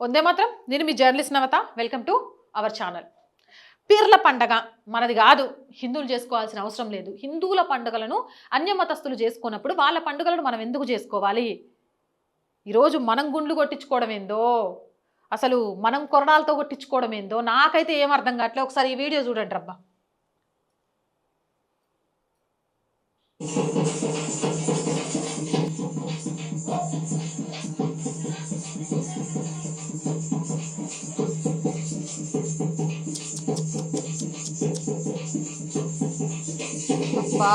వందే మాత్రం. నేను మీ journalist Navata. Welcome to our channel. పీర్ల పండగ మనది కాదు, హిందువులు చేసుకోవాల్సిన అవసరం లేదు. హిందువుల పండుగలను అన్యమతస్థులు చేసుకున్నప్పుడు వాళ్ళ పండుగలను మనం ఎందుకు చేసుకోవాలి? ఈరోజు మనం గుండ్లు కొట్టించుకోవడం ఏందో, అసలు మనం కొరడాలతో కొట్టించుకోవడం ఏందో నాకైతే ఏం అర్థం కావట్లేదు. ఒకసారి ఈ వీడియో చూడండి రబ్బా. అబ్బా,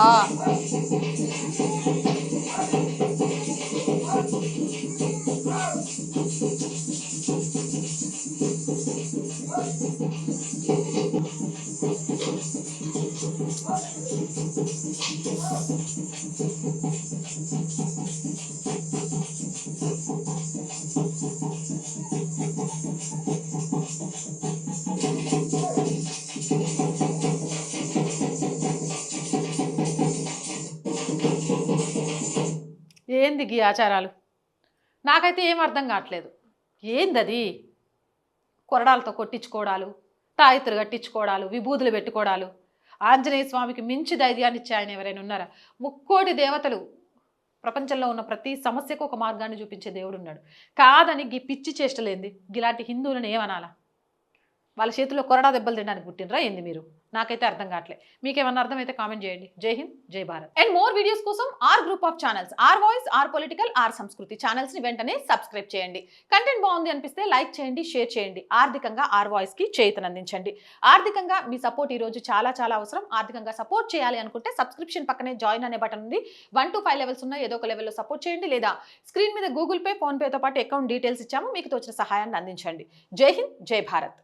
ఏంది ఈ ఆచారాలు? నాకైతే ఏం అర్థం కావట్లేదు. ఏందది? కొరడాలతో కొట్టించుకోవడాలు, తాయితులు కట్టించుకోవడాలు, విభూతులు పెట్టుకోవడాలు. ఆంజనేయ స్వామికి మించి ధైర్యాన్ని ఇచ్చే ఆయన ఎవరైనా ఉన్నారా? ముక్కోటి దేవతలు, ప్రపంచంలో ఉన్న ప్రతి సమస్యకు ఒక మార్గాన్ని చూపించే దేవుడు ఉన్నాడు. కాదని గీ పిచ్చి చేష్టలేంది? ఇలాంటి హిందువులను ఏమనాలా? వాళ్ళ చేతిలో కొరడా దెబ్బలు తినడానికి పుట్టినరా ఏంది మీరు? నాకైతే అర్థం కావట్లేదు. మీకేమన్నా అర్థమైతే కామెంట్ చేయండి. Jai Hind, Jai Bharat. And more videos కోసం R group of channels, R voice, R political, R Samskriti channels ని వెంటనే సబ్స్క్రైబ్ చేయండి. కంటెంట్ బాగుంది అనిపిస్తే లైక్ చేయండి, షేర్ చేయండి. ఆర్థికంగా ఆర్ వాయిస్ కి చేయూతనందించండి. ఆర్థికంగా మీ సపోర్ట్ ఈ రోజు చాలా చాలా అవసరం. ఆర్థికంగా సపోర్ట్ చేయాలి అనుకుంటే సబ్స్క్రిప్షన్ పక్కనే జాయిన్ అనే బటన్ ఉంది. 1 to 5 లెవెల్స్ ఉన్న ఏదో ఒక లెవెల్లో సపోర్ట్ చేయండి, లేదా స్క్రీన్ మీద గూగుల్ పే, ఫోన్ పేతో పాటు అకౌంట్ డీటెయిల్స్ ఇచ్చాము, మీకు తోచిన సహాయాన్ని అందించండి. జై హింద్, జై భారత్.